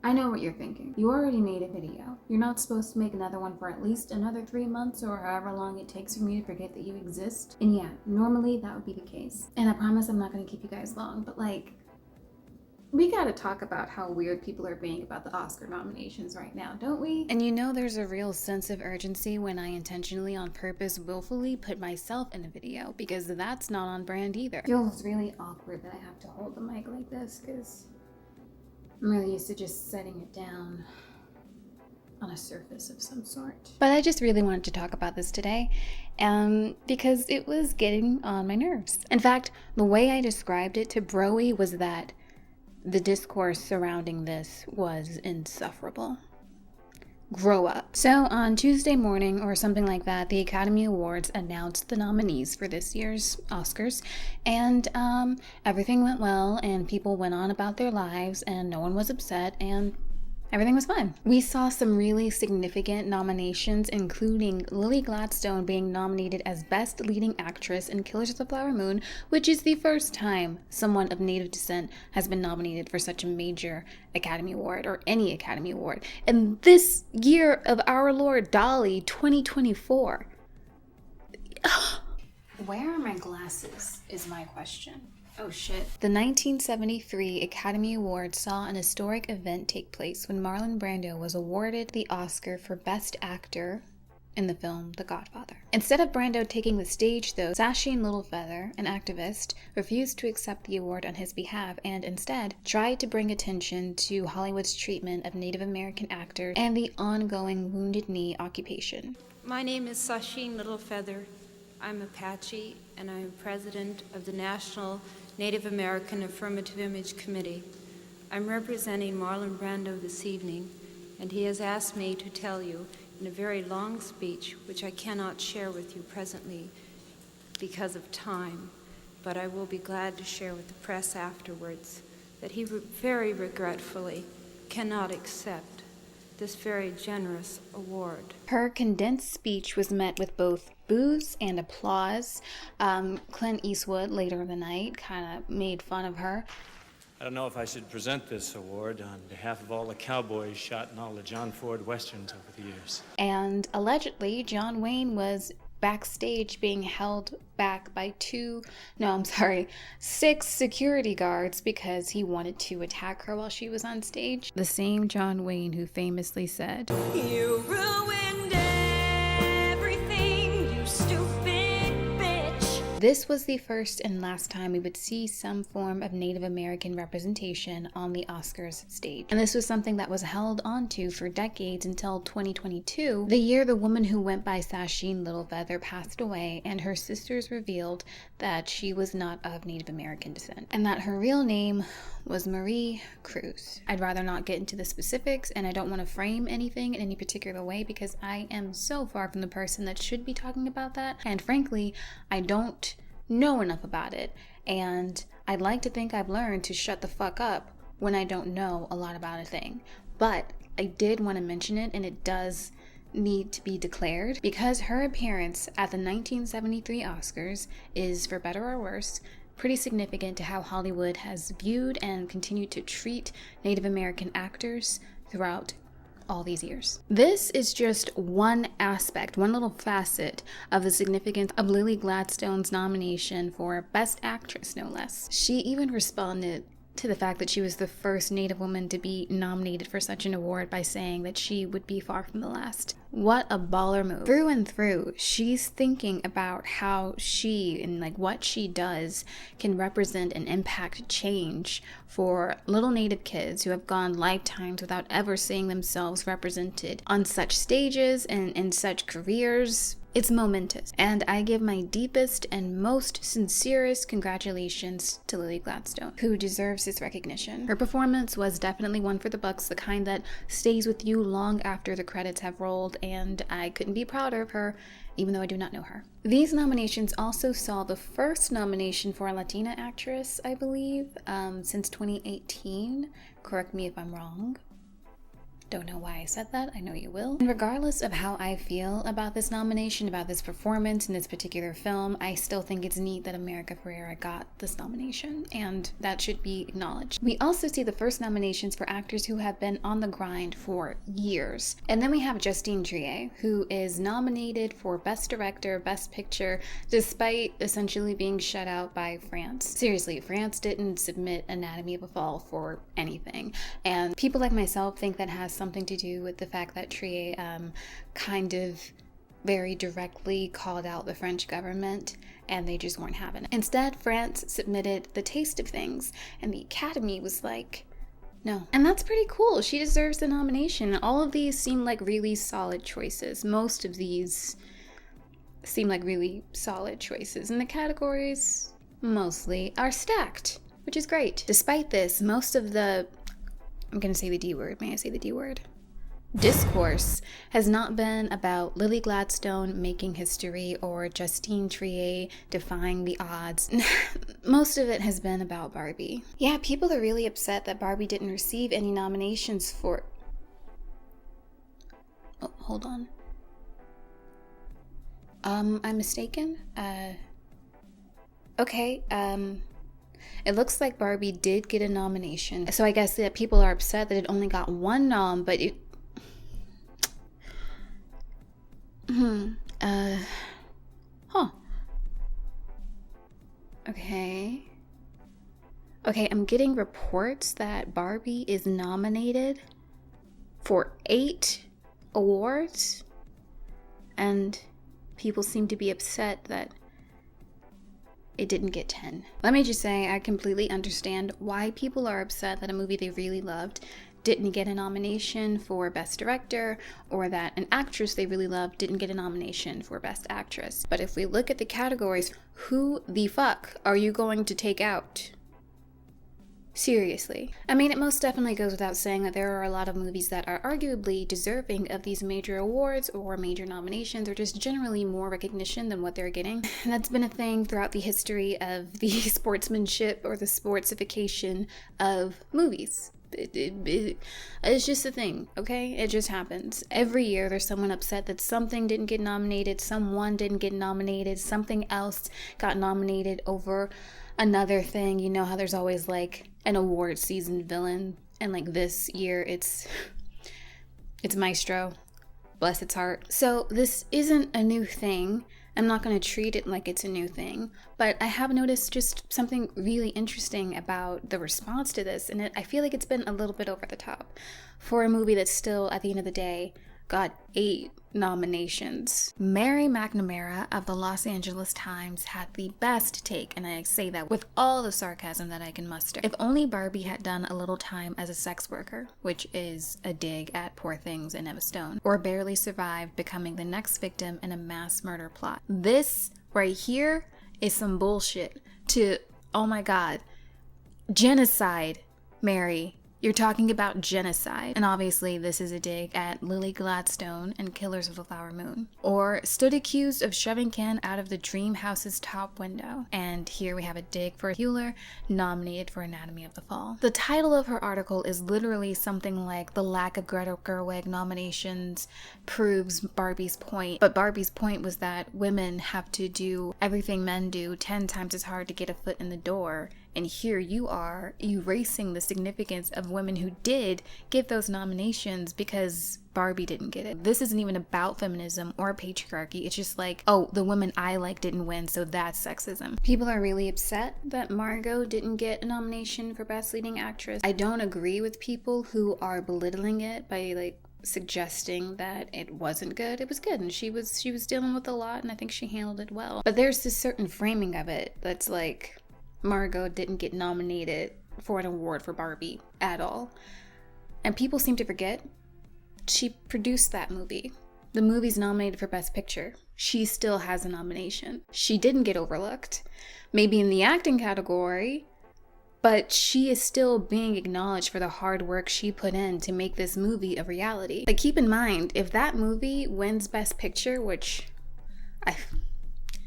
I know what you're thinking. You already made a video. You're not supposed to make another one for at least another 3 months or however long it takes for me to forget that you exist. And yeah, normally that would be the case. And I promise I'm not going to keep you guys long, but like, we gotta talk about how weird people are being about the Oscar nominations right now, don't we? And you know there's a real sense of urgency when I intentionally, on purpose, willfully put myself in a video, because that's not on brand either. It feels really awkward that I have to hold the mic like this, because I'm really used to just setting it down on a surface of some sort. But I just really wanted to talk about this today, because it was getting on my nerves. In fact, the way I described it to Broey was that the discourse surrounding this was insufferable. Grow up. So on Tuesday morning or something like that, the Academy Awards announced the nominees for this year's Oscars, and everything went well, and people went on about their lives, and no one was upset, and everything was fine. We saw some really significant nominations, including Lily Gladstone being nominated as Best Leading Actress in Killers of the Flower Moon, which is the first time someone of Native descent has been nominated for such a major Academy Award, or any Academy Award. And this year of our Lord Dolly 2024. Where are my glasses, is my question. Oh shit. The 1973 Academy Awards saw an historic event take place when Marlon Brando was awarded the Oscar for Best Actor in the film The Godfather. Instead of Brando taking the stage, though, Sacheen Littlefeather, an activist, refused to accept the award on his behalf and instead tried to bring attention to Hollywood's treatment of Native American actors and the ongoing Wounded Knee occupation. My name is Sacheen Littlefeather. I'm Apache, and I'm president of the National Native American Affirmative Image Committee. I'm representing Marlon Brando this evening, and he has asked me to tell you in a very long speech, which I cannot share with you presently because of time, but I will be glad to share with the press afterwards, that he very regretfully cannot accept this very generous award. Her condensed speech was met with both boos and applause. Clint Eastwood, later in the night, kind of made fun of her. I don't know if I should present this award on behalf of all the cowboys6 in all the John Ford westerns over the years. And allegedly, John Wayne was backstage being held back by 6 security guards because he wanted to attack her while she was on stage. The same John Wayne who famously said, "You ruined everything, you stupid bitch." This was the first and last time we would see some form of Native American representation on the Oscars stage. And this was something that was held onto for decades until 2022, the year the woman who went by Sacheen Littlefeather passed away, and her sisters revealed that she was not of Native American descent, and that her real name was Marie Cruz. I'd rather not get into the specifics, and I don't want to frame anything in any particular way because I am so far from the person that should be talking about that, and frankly, I don't know enough about it, and I'd like to think I've learned to shut the fuck up when I don't know a lot about a thing. But I did want to mention it, and it does need to be declared, because her appearance at the 1973 Oscars is, for better or worse, pretty significant to how Hollywood has viewed and continued to treat Native American actors throughout all these years. This is just one aspect, one little facet of the significance of Lily Gladstone's nomination for Best Actress, no less. She even responded to the fact that she was the first Native woman to be nominated for such an award by saying that she would be far from the last. What a baller move. Through and through, she's thinking about how she and what she does can represent and impact change for little Native kids who have gone lifetimes without ever seeing themselves represented on such stages and in such careers. It's momentous, and I give my deepest and most sincerest congratulations to Lily Gladstone, who deserves this recognition. Her performance was definitely one for the books, the kind that stays with you long after the credits have rolled, and I couldn't be prouder of her, even though I do not know her. These nominations also saw the first nomination for a Latina actress, I believe, since 2018. Correct me if I'm wrong. Don't know why I said that. I know you will. And regardless of how I feel about this nomination, about this performance in this particular film, I still think it's neat that America Ferrera got this nomination, and that should be acknowledged. We also see the first nominations for actors who have been on the grind for years. And then we have Justine Triet, who is nominated for Best Director, Best Picture, despite essentially being shut out by France. Seriously, France didn't submit Anatomy of a Fall for anything. And people like myself think that has something to do with the fact that Triet kind of very directly called out the French government, and they just weren't having it. Instead, France submitted The Taste of Things, and the Academy was like, no. And that's pretty cool. She deserves the nomination. All of these seem like really solid choices. Most of these seem like really solid choices. And the categories, mostly, are stacked, which is great. Despite this, most of the, I'm gonna say the D word. May I say the D word? Discourse has not been about Lily Gladstone making history or Justine Triet defying the odds. Most of it has been about Barbie. Yeah, people are really upset that Barbie didn't receive any nominations for... Oh, hold on. I'm mistaken? Okay, it looks like Barbie did get a nomination. So I guess that people are upset that it only got one nom, but it... Okay, I'm getting reports that Barbie is nominated for 8 awards, and people seem to be upset that it didn't get 10. Let me just say, I completely understand why people are upset that a movie they really loved didn't get a nomination for Best Director, or that an actress they really loved didn't get a nomination for Best Actress. But if we look at the categories, who the fuck are you going to take out? Seriously. I mean, it most definitely goes without saying that there are a lot of movies that are arguably deserving of these major awards or major nominations, or just generally more recognition than what they're getting. And that's been a thing throughout the history of the sportsmanship or the sportsification of movies. It's just a thing, okay? It just happens. Every year there's someone upset that something didn't get nominated, someone didn't get nominated, something else got nominated over another thing. You know how there's always like an award season villain, and like this year it's Maestro, bless its heart. So this isn't a new thing. I'm not going to treat it like it's a new thing, but I have noticed just something really interesting about the response to this, and I feel like it's been a little bit over the top for a movie that still, at the end of the day, got 8 nominations. Mary McNamara of the Los Angeles Times had the best take, and I say that with all the sarcasm that I can muster. If only Barbie had done a little time as a sex worker, which is a dig at Poor Things and Emma Stone, or barely survived becoming the next victim in a mass murder plot. This right here is some bullshit to, oh my god, genocide, Mary. You're talking about genocide. And obviously this is a dig at Lily Gladstone and Killers of the Flower Moon. Or stood accused of shoving Ken out of the dream house's top window. And here we have a dig for Hewler, nominated for Anatomy of the Fall. The title of her article is literally something like the lack of Greta Gerwig nominations proves Barbie's point. But Barbie's point was that women have to do everything men do 10 times as hard to get a foot in the door. And here you are erasing the significance of women who did get those nominations because Barbie didn't get it. This isn't even about feminism or patriarchy. It's just like, oh, the women I like didn't win, so that's sexism. People are really upset that Margot didn't get a nomination for Best Leading Actress. I don't agree with people who are belittling it by like suggesting that it wasn't good. It was good, and she was dealing with a lot, and I think she handled it well. But there's this certain framing of it that's like, Margot didn't get nominated for an award for Barbie at all. And people seem to forget she produced that movie. The movie's nominated for Best Picture. She still has a nomination. She didn't get overlooked. Maybe in the acting category, but she is still being acknowledged for the hard work she put in to make this movie a reality. Like, keep in mind, if that movie wins Best Picture, which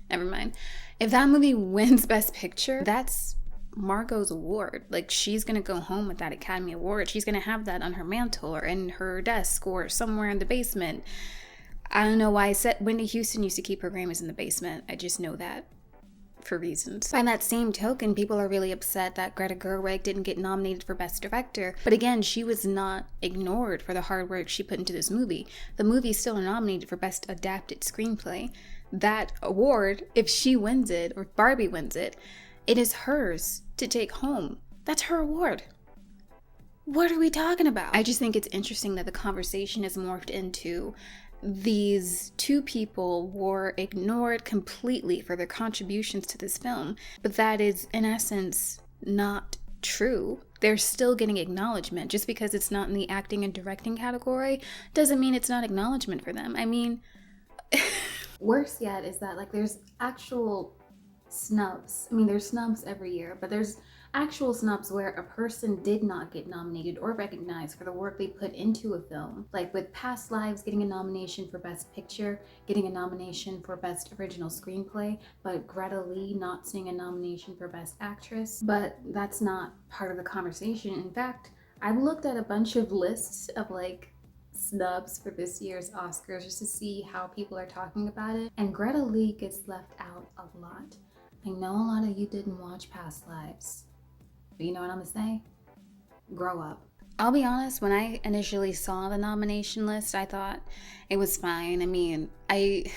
never mind. If that movie wins Best Picture, that's Margot's award. Like, she's gonna go home with that Academy Award. She's gonna have that on her mantle or in her desk or somewhere in the basement. I don't know why I said Whitney Houston used to keep her Grammys in the basement. I just know that for reasons. By that same token, people are really upset that Greta Gerwig didn't get nominated for Best Director. But again, she was not ignored for the hard work she put into this movie. The movie is still nominated for Best Adapted Screenplay. That award, if she wins it, or Barbie wins it, it is hers to take home. That's her award. What are we talking about? I just think it's interesting that the conversation has morphed into these two people were ignored completely for their contributions to this film. But that is, in essence, not true. They're still getting acknowledgement. Just because it's not in the acting and directing category doesn't mean it's not acknowledgement for them. I mean, worse yet is that, like, there's actual snubs. I mean, there's snubs every year, but there's actual snubs where a person did not get nominated or recognized for the work they put into a film. Like with Past Lives getting a nomination for Best Picture, getting a nomination for Best Original Screenplay, but Greta Lee not seeing a nomination for Best Actress. But that's not part of the conversation. In fact, I've looked at a bunch of lists of like snubs for this year's Oscars just to see how people are talking about it, and Greta Lee gets left out a lot. I know a lot of you didn't watch Past Lives, but you know what I'm gonna say? Grow up. I'll be honest, when I initially saw the nomination list, I thought it was fine. I mean, I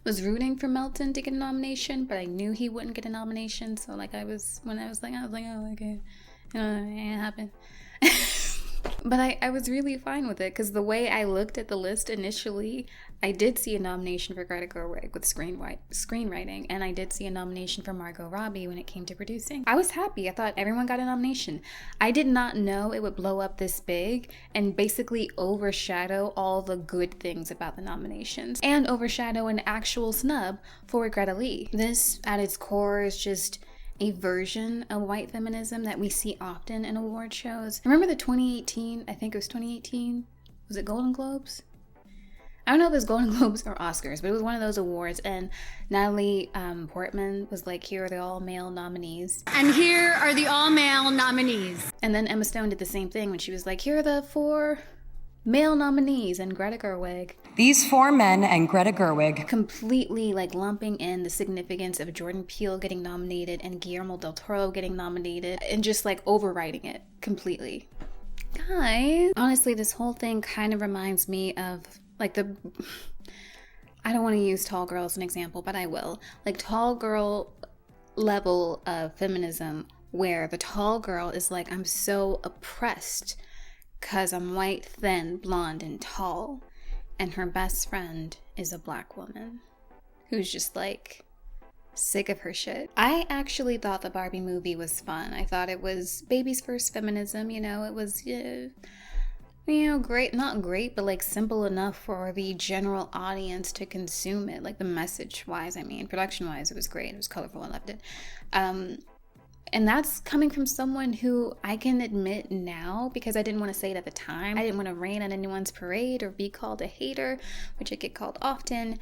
was rooting for Melton to get a nomination, but I knew he wouldn't get a nomination, so like I was like, oh, okay, you know, it happened. But I was really fine with it, because the way I looked at the list initially, I did see a nomination for Greta Gerwig with screenwriting, and I did see a nomination for Margot Robbie when it came to producing. I was happy. I thought everyone got a nomination. I did not know it would blow up this big and basically overshadow all the good things about the nominations and overshadow an actual snub for Greta Lee. This, at its core, is just a version of white feminism that we see often in award shows. Remember the 2018, I think it was 2018, was it Golden Globes? I don't know if it was Golden Globes or Oscars, but it was one of those awards, and Natalie Portman was like, here are the all-male nominees. And here are the all-male nominees. And then Emma Stone did the same thing when she was like, here are the 4 male nominees, and Greta Gerwig. These 4 men and Greta Gerwig. Completely like lumping in the significance of Jordan Peele getting nominated and Guillermo del Toro getting nominated and just like overriding it completely. Guys, honestly, this whole thing kind of reminds me of like I don't want to use Tall Girl as an example, but I will. Like Tall Girl level of feminism, where the tall girl is like, I'm so oppressed because I'm white, thin, blonde, and tall. And her best friend is a black woman who's just like sick of her shit. I actually thought the Barbie movie was fun. I thought it was baby's first feminism, you know, it was, great, not great, but like simple enough for the general audience to consume it. Like the message wise, production wise, it was great. It was colorful. I loved it. And that's coming from someone who I can admit now, because I didn't want to say it at the time. I didn't want to rain on anyone's parade or be called a hater, which I get called often.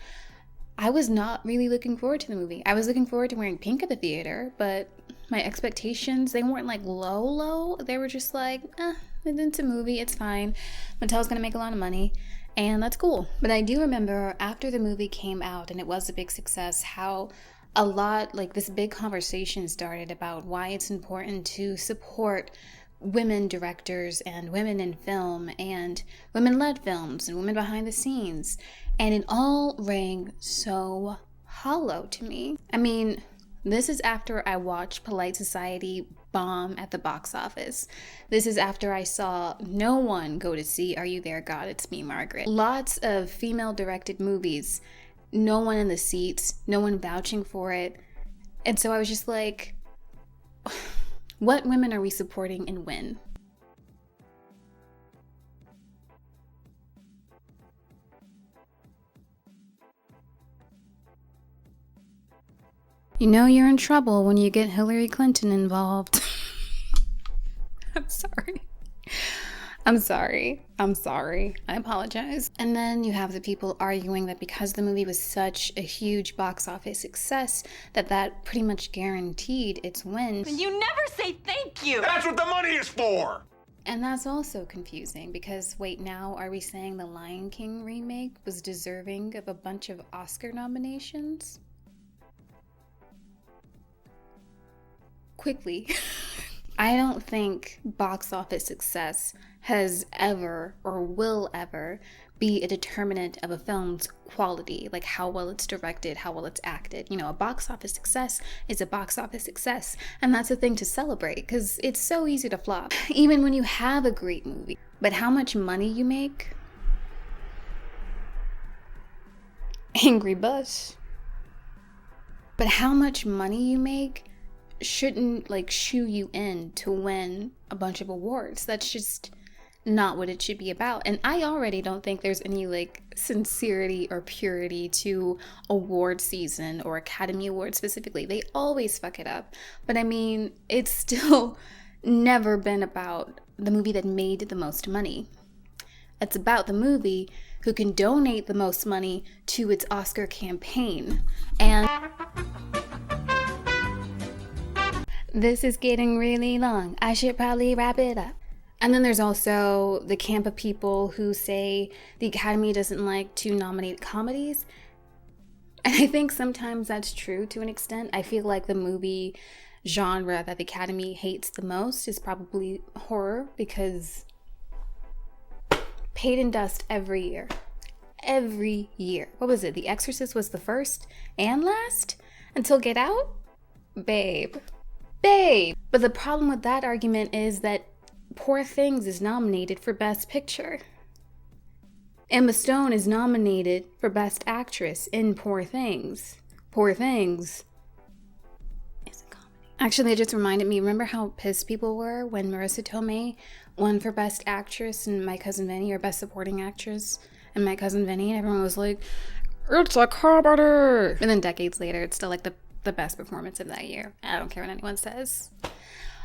I was not really looking forward to the movie. I was looking forward to wearing pink at the theater, but my expectations, they weren't like low. They were just like, it's a movie, it's fine. Mattel's gonna make a lot of money, and that's cool. But I do remember after the movie came out and it was a big success, how a lot, like this big conversation started about why it's important to support women directors and women in film and women-led films and women behind the scenes. And it all rang so hollow to me. I mean, this is after I watched Polite Society bomb at the box office. This is after I saw no one go to see Are You There, God? It's Me, Margaret. Lots of female-directed movies, no one in the seats, no one vouching for it. And so I was just like, what women are we supporting and when? You know you're in trouble when you get Hillary Clinton involved. I'm sorry. I'm sorry. I apologize. And then you have the people arguing that because the movie was such a huge box office success, that pretty much guaranteed its win. And you never say thank you. That's what the money is for! And that's also confusing because wait, now are we saying the Lion King remake was deserving of a bunch of Oscar nominations? Quickly. I don't think box office success has ever or will ever be a determinant of a film's quality, like how well it's directed, how well it's acted. You know, a box office success is a box office success, and that's a thing to celebrate because it's so easy to flop, even when you have a great movie. But how much money you make? Angry Bush. But how much money you make shouldn't like shoo you in to win a bunch of awards. That's just not what it should be about. And I already don't think there's any like sincerity or purity to award season or Academy Awards specifically. They always fuck it up. But I mean, it's still never been about the movie that made the most money. It's about the movie who can donate the most money to its Oscar campaign. And this is getting really long. I should probably wrap it up. And then there's also the camp of people who say the Academy doesn't like to nominate comedies. And I think sometimes that's true to an extent. I feel like the movie genre that the Academy hates the most is probably horror because paid in dust every year. Every year. What was it? The Exorcist was the first and last? Until Get Out? Babe. But the problem with that argument is that Poor Things is nominated for Best Picture. Emma Stone is nominated for Best Actress in Poor Things. Poor Things is a comedy. Actually, it just reminded me, remember how pissed people were when Marissa Tomei won for Best Actress in My Cousin Vinny, or Best Supporting Actress in My Cousin Vinny, and everyone was like, it's a comedy! And then decades later, it's still like the best performance of that year. I don't care what anyone says.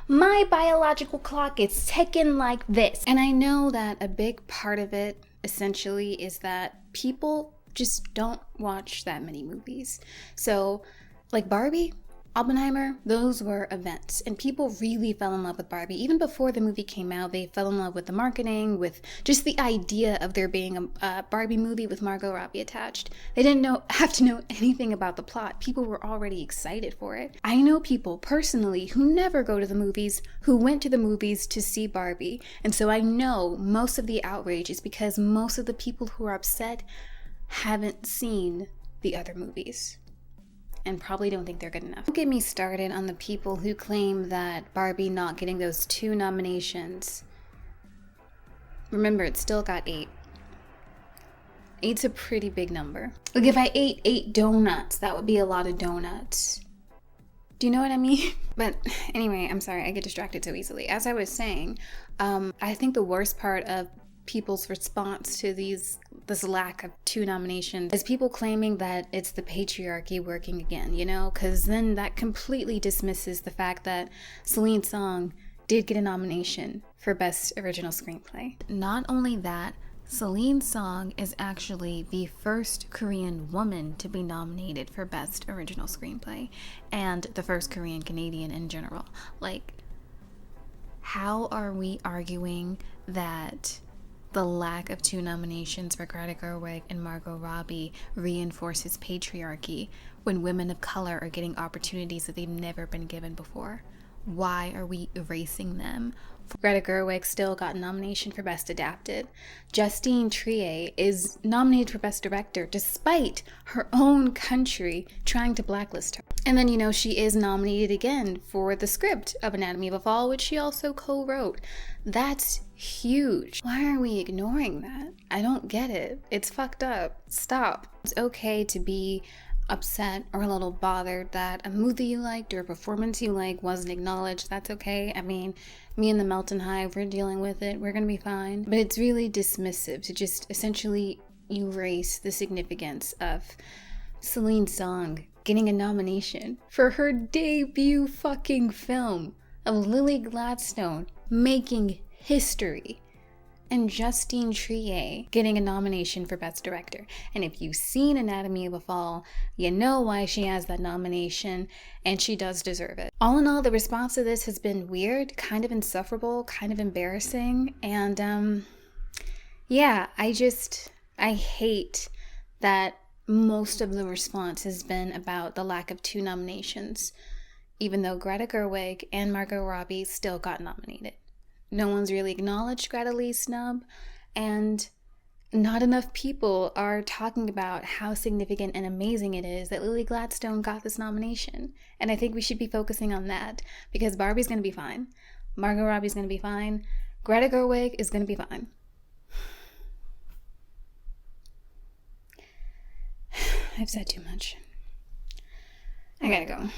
My biological clock is ticking like this. And I know that a big part of it essentially is that people just don't watch that many movies. So like Barbie, Oppenheimer, those were events, and people really fell in love with Barbie. Even before the movie came out, they fell in love with the marketing, with just the idea of there being a Barbie movie with Margot Robbie attached. They didn't have to know anything about the plot. People were already excited for it. I know people personally who never go to the movies, who went to the movies to see Barbie, and so I know most of the outrage is because most of the people who are upset haven't seen the other movies. And probably don't think they're good enough. Don't get me started on the people who claim that Barbie not getting those 2 nominations. Remember, it still got 8. 8's a pretty big number. Like if I ate 8 donuts, that would be a lot of donuts. Do you know what I mean? But anyway, I'm sorry, I get distracted so easily. As I was saying, I think the worst part of people's response to this lack of 2 nominations is people claiming that it's the patriarchy working again, you know, because then that completely dismisses the fact that Celine Song did get a nomination for Best Original Screenplay. Not only that, Celine Song is actually the first Korean woman to be nominated for Best Original Screenplay, and the first Korean Canadian in general. Like, how are we arguing that the lack of 2 nominations for Greta Gerwig and Margot Robbie reinforces patriarchy when women of color are getting opportunities that they've never been given before? Why are we erasing them? Greta Gerwig still got a nomination for Best Adapted. Justine Triet is nominated for Best Director despite her own country trying to blacklist her. And then, you know, she is nominated again for the script of Anatomy of a Fall, which she also co-wrote. That's huge. Why are we ignoring that? I don't get it. It's fucked up. Stop. It's okay to be upset or a little bothered that a movie you liked or a performance you like wasn't acknowledged. That's okay. I mean, me and the Melton Hive, we're dealing with it. We're gonna be fine. But it's really dismissive to just essentially erase the significance of Celine Song getting a nomination for her debut fucking film of Lily Gladstone making history. and Justine Triet getting a nomination for Best Director. And if you've seen Anatomy of a Fall, you know why she has that nomination, and she does deserve it. All in all, the response to this has been weird, kind of insufferable, kind of embarrassing, and yeah, I hate that most of the response has been about the lack of 2 nominations, even though Greta Gerwig and Margot Robbie still got nominated. No one's really acknowledged Greta Lee's snub, and not enough people are talking about how significant and amazing it is that Lily Gladstone got this nomination. And I think we should be focusing on that, because Barbie's going to be fine. Margot Robbie's going to be fine. Greta Gerwig is going to be fine. I've said too much. I gotta go.